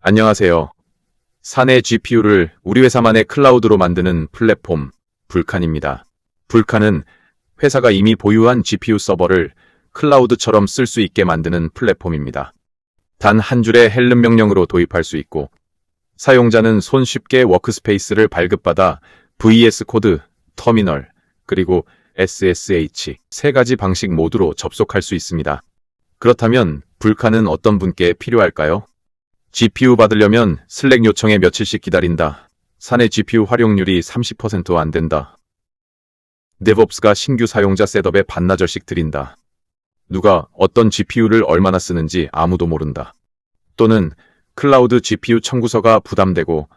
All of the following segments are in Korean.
안녕하세요. 사내 GPU를 우리 회사만의 클라우드로 만드는 플랫폼 불칸입니다. 불칸은 회사가 이미 보유한 GPU 서버를 클라우드처럼 쓸 수 있게 만드는 플랫폼입니다. 단 한 줄의 헬름 명령으로 도입할 수 있고 사용자는 손쉽게 워크스페이스를 발급받아 VS 코드, 터미널, 그리고 SSH 세 가지 방식 모두로 접속할 수 있습니다. 그렇다면 불칸은 어떤 분께 필요할까요? GPU 받으려면 슬랙 요청에 며칠씩 기다린다. 사내 GPU 활용률이 30% 안 된다. DevOps가 신규 사용자 셋업에 반나절씩 드린다. 누가 어떤 GPU를 얼마나 쓰는지 아무도 모른다. 또는 클라우드 GPU 청구서가 부담되고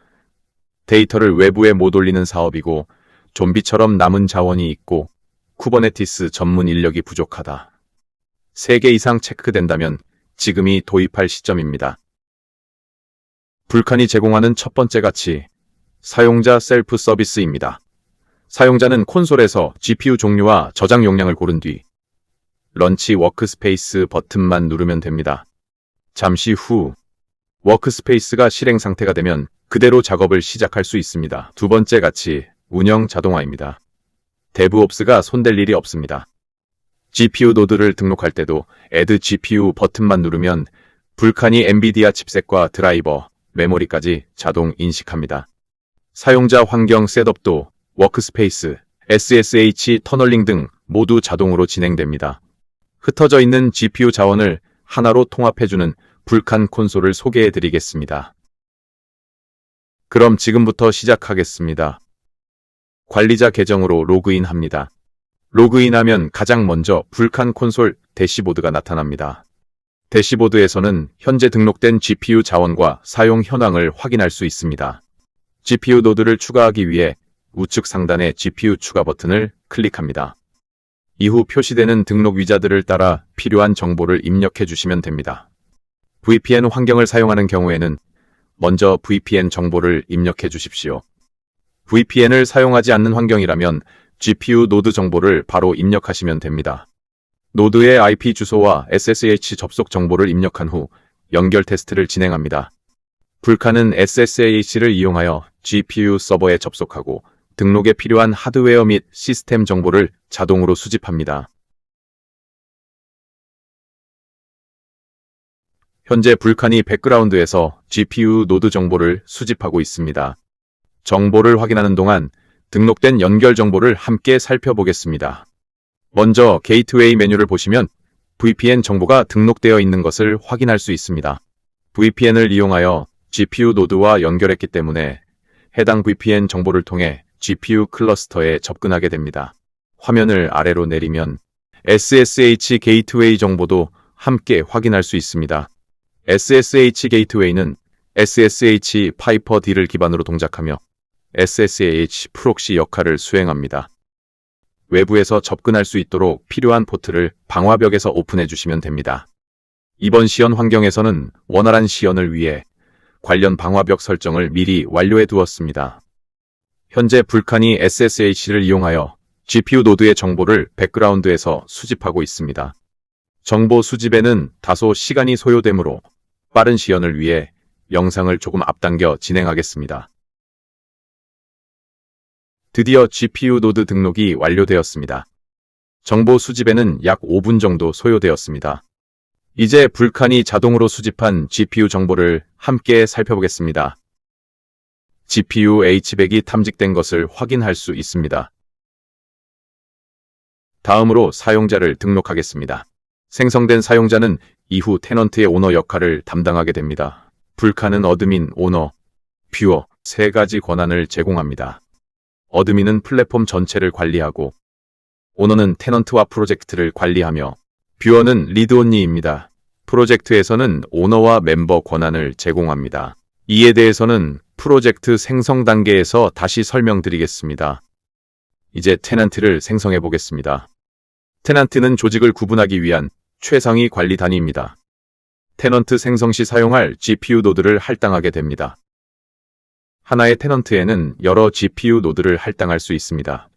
데이터를 외부에 못 올리는 사업이고 좀비처럼 남은 자원이 있고 쿠버네티스 전문 인력이 부족하다. 3개 이상 체크된다면 지금이 도입할 시점입니다. 불칸이 제공하는 첫 번째 가치, 사용자 셀프 서비스입니다. 사용자는 콘솔에서 GPU 종류와 저장 용량을 고른 뒤 런치 워크스페이스 버튼만 누르면 됩니다. 잠시 후 워크스페이스가 실행 상태가 되면 그대로 작업을 시작할 수 있습니다. 두 번째 가치, 운영 자동화입니다. DevOps가 손댈 일이 없습니다. GPU 노드를 등록할 때도 Add GPU 버튼만 누르면 불칸이 엔비디아 칩셋과 드라이버, 메모리까지 자동 인식합니다. 사용자 환경 셋업도 워크스페이스, SSH 터널링 등 모두 자동으로 진행됩니다. 흩어져 있는 GPU 자원을 하나로 통합해주는 불칸 콘솔을 소개해드리겠습니다. 그럼 지금부터 시작하겠습니다. 관리자 계정으로 로그인합니다. 로그인하면 가장 먼저 불칸 콘솔 대시보드가 나타납니다. 대시보드에서는 현재 등록된 GPU 자원과 사용 현황을 확인할 수 있습니다. GPU 노드를 추가하기 위해 우측 상단의 GPU 추가 버튼을 클릭합니다. 이후 표시되는 등록 위자들을 따라 필요한 정보를 입력해 주시면 됩니다. VPN 환경을 사용하는 경우에는 먼저 VPN 정보를 입력해 주십시오. VPN을 사용하지 않는 환경이라면 GPU 노드 정보를 바로 입력하시면 됩니다. 노드의 IP 주소와 SSH 접속 정보를 입력한 후 연결 테스트를 진행합니다. 불칸은 SSH를 이용하여 GPU 서버에 접속하고 등록에 필요한 하드웨어 및 시스템 정보를 자동으로 수집합니다. 현재 불칸이 백그라운드에서 GPU 노드 정보를 수집하고 있습니다. 정보를 확인하는 동안 등록된 연결 정보를 함께 살펴보겠습니다. 먼저 게이트웨이 메뉴를 보시면 VPN 정보가 등록되어 있는 것을 확인할 수 있습니다. VPN을 이용하여 GPU 노드와 연결했기 때문에 해당 VPN 정보를 통해 GPU 클러스터에 접근하게 됩니다. 화면을 아래로 내리면 SSH 게이트웨이 정보도 함께 확인할 수 있습니다. SSH 게이트웨이는 SSH 파이퍼D를 기반으로 동작하며 SSH 프록시 역할을 수행합니다. 외부에서 접근할 수 있도록 필요한 포트를 방화벽에서 오픈해 주시면 됩니다. 이번 시연 환경에서는 원활한 시연을 위해 관련 방화벽 설정을 미리 완료해 두었습니다. 현재 불칸이 SSH를 이용하여 GPU 노드의 정보를 백그라운드에서 수집하고 있습니다. 정보 수집에는 다소 시간이 소요되므로 빠른 시연을 위해 영상을 조금 앞당겨 진행하겠습니다. 드디어 GPU 노드 등록이 완료되었습니다. 정보 수집에는 약 5분 정도 소요되었습니다. 이제 불칸이 자동으로 수집한 GPU 정보를 함께 살펴보겠습니다. GPU H100이 탐직된 것을 확인할 수 있습니다. 다음으로 사용자를 등록하겠습니다. 생성된 사용자는 이후 테넌트의 오너 역할을 담당하게 됩니다. 불칸은 어드민, 오너, 뷰어 세 가지 권한을 제공합니다. 어드민은 플랫폼 전체를 관리하고 오너는 테넌트와 프로젝트를 관리하며 뷰어는 리드온리입니다. 프로젝트에서는 오너와 멤버 권한을 제공합니다. 이에 대해서는 프로젝트 생성 단계에서 다시 설명드리겠습니다. 이제 테넌트를 생성해 보겠습니다. 테넌트는 조직을 구분하기 위한 최상위 관리 단위입니다. 테넌트 생성 시 사용할 GPU 노드를 할당하게 됩니다. 하나의 테넌트에는 여러 GPU 노드를 할당할 수 있습니다.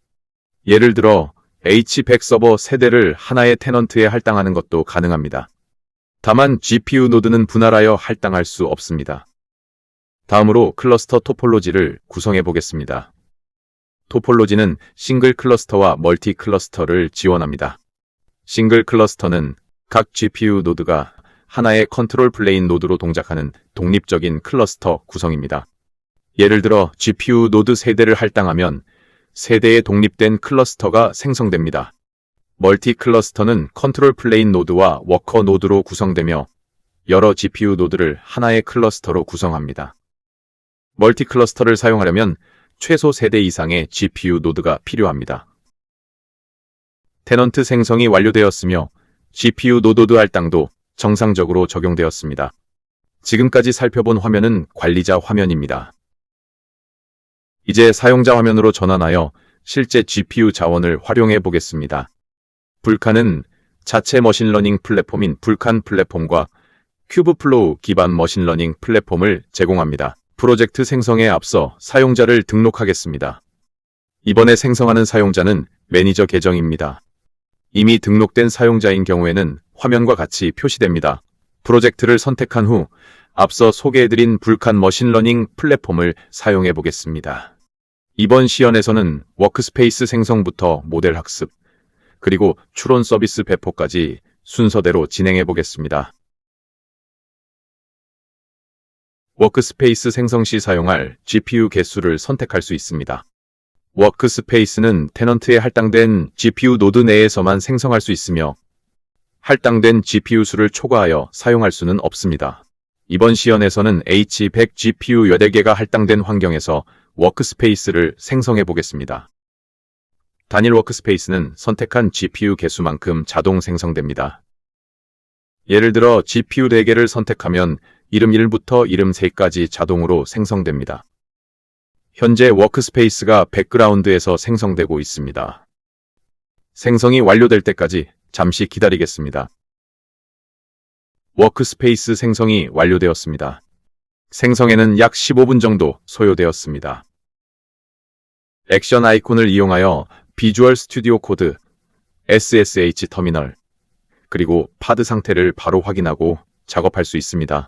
예를 들어 H100 서버 세대를 하나의 테넌트에 할당하는 것도 가능합니다. 다만 GPU 노드는 분할하여 할당할 수 없습니다. 다음으로 클러스터 토폴로지를 구성해 보겠습니다. 토폴로지는 싱글 클러스터와 멀티 클러스터를 지원합니다. 싱글 클러스터는 각 GPU 노드가 하나의 컨트롤 플레인 노드로 동작하는 독립적인 클러스터 구성입니다. 예를 들어 GPU 노드 세대를 할당하면 세대의 독립된 클러스터가 생성됩니다. 멀티 클러스터는 컨트롤 플레인 노드와 워커 노드로 구성되며 여러 GPU 노드를 하나의 클러스터로 구성합니다. 멀티 클러스터를 사용하려면 최소 세대 이상의 GPU 노드가 필요합니다. 테넌트 생성이 완료되었으며 GPU 노드 할당도 정상적으로 적용되었습니다. 지금까지 살펴본 화면은 관리자 화면입니다. 이제 사용자 화면으로 전환하여 실제 GPU 자원을 활용해 보겠습니다. 불칸은 자체 머신러닝 플랫폼인 불칸 플랫폼과 큐브플로우 기반 머신러닝 플랫폼을 제공합니다. 프로젝트 생성에 앞서 사용자를 등록하겠습니다. 이번에 생성하는 사용자는 매니저 계정입니다. 이미 등록된 사용자인 경우에는 화면과 같이 표시됩니다. 프로젝트를 선택한 후 앞서 소개해드린 불칸 머신러닝 플랫폼을 사용해 보겠습니다. 이번 시연에서는 워크스페이스 생성부터 모델 학습, 그리고 추론 서비스 배포까지 순서대로 진행해 보겠습니다. 워크스페이스 생성 시 사용할 GPU 개수를 선택할 수 있습니다. 워크스페이스는 테넌트에 할당된 GPU 노드 내에서만 생성할 수 있으며 할당된 GPU 수를 초과하여 사용할 수는 없습니다. 이번 시연에서는 H100 GPU 8개가 할당된 환경에서 워크스페이스를 생성해 보겠습니다. 단일 워크스페이스는 선택한 GPU 개수만큼 자동 생성됩니다. 예를 들어 GPU 4개를 선택하면 이름 1부터 이름 3까지 자동으로 생성됩니다. 현재 워크스페이스가 백그라운드에서 생성되고 있습니다. 생성이 완료될 때까지 잠시 기다리겠습니다. 워크스페이스 생성이 완료되었습니다. 생성에는 약 15분 정도 소요되었습니다. 액션 아이콘을 이용하여 비주얼 스튜디오 코드, SSH 터미널, 그리고 파드 상태를 바로 확인하고 작업할 수 있습니다.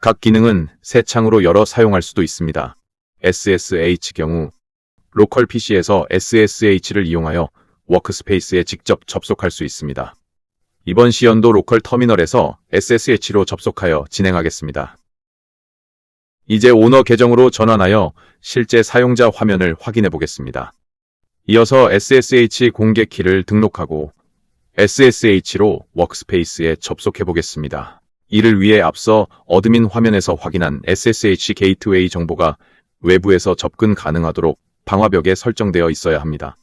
각 기능은 새 창으로 열어 사용할 수도 있습니다. SSH 경우 로컬 PC에서 SSH를 이용하여 워크스페이스에 직접 접속할 수 있습니다. 이번 시연도 로컬 터미널에서 SSH로 접속하여 진행하겠습니다. 이제 오너 계정으로 전환하여 실제 사용자 화면을 확인해 보겠습니다. 이어서 SSH 공개 키를 등록하고 SSH로 워크스페이스에 접속해 보겠습니다. 이를 위해 앞서 어드민 화면에서 확인한 SSH 게이트웨이 정보가 외부에서 접근 가능하도록 방화벽에 설정되어 있어야 합니다.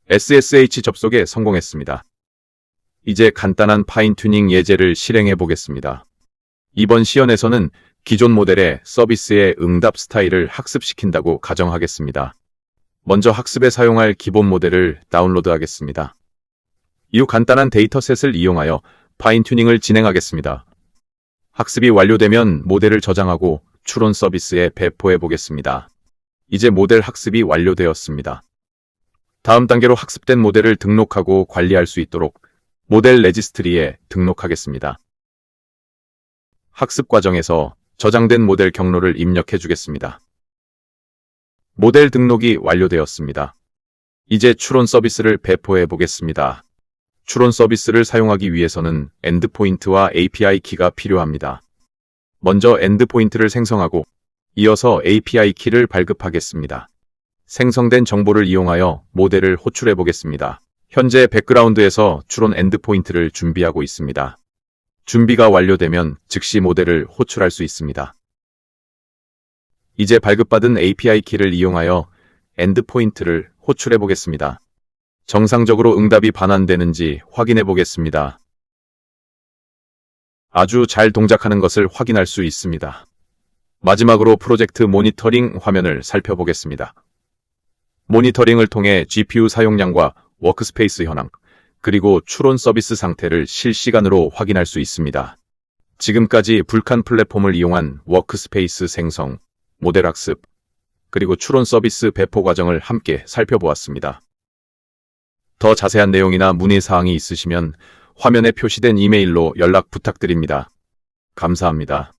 SSH 접속에 성공했습니다. 이제 간단한 파인튜닝 예제를 실행해 보겠습니다. 이번 시연에서는 기존 모델의 서비스의 응답 스타일을 학습시킨다고 가정하겠습니다. 먼저 학습에 사용할 기본 모델을 다운로드하겠습니다. 이후 간단한 데이터셋을 이용하여 파인튜닝을 진행하겠습니다. 학습이 완료되면 모델을 저장하고 추론 서비스에 배포해 보겠습니다. 이제 모델 학습이 완료되었습니다. 다음 단계로 학습된 모델을 등록하고 관리할 수 있도록 모델 레지스트리에 등록하겠습니다. 학습 과정에서 저장된 모델 경로를 입력해 주겠습니다. 모델 등록이 완료되었습니다. 이제 추론 서비스를 배포해 보겠습니다. 추론 서비스를 사용하기 위해서는 엔드포인트와 API 키가 필요합니다. 먼저 엔드포인트를 생성하고 이어서 API 키를 발급하겠습니다. 생성된 정보를 이용하여 모델을 호출해 보겠습니다. 현재 백그라운드에서 추론 엔드포인트를 준비하고 있습니다. 준비가 완료되면 즉시 모델을 호출할 수 있습니다. 이제 발급받은 API 키를 이용하여 엔드포인트를 호출해 보겠습니다. 정상적으로 응답이 반환되는지 확인해 보겠습니다. 아주 잘 동작하는 것을 확인할 수 있습니다. 마지막으로 프로젝트 모니터링 화면을 살펴보겠습니다. 모니터링을 통해 GPU 사용량과 워크스페이스 현황, 그리고 추론 서비스 상태를 실시간으로 확인할 수 있습니다. 지금까지 불칸 플랫폼을 이용한 워크스페이스 생성, 모델 학습, 그리고 추론 서비스 배포 과정을 함께 살펴보았습니다. 더 자세한 내용이나 문의사항이 있으시면 화면에 표시된 이메일로 연락 부탁드립니다. 감사합니다.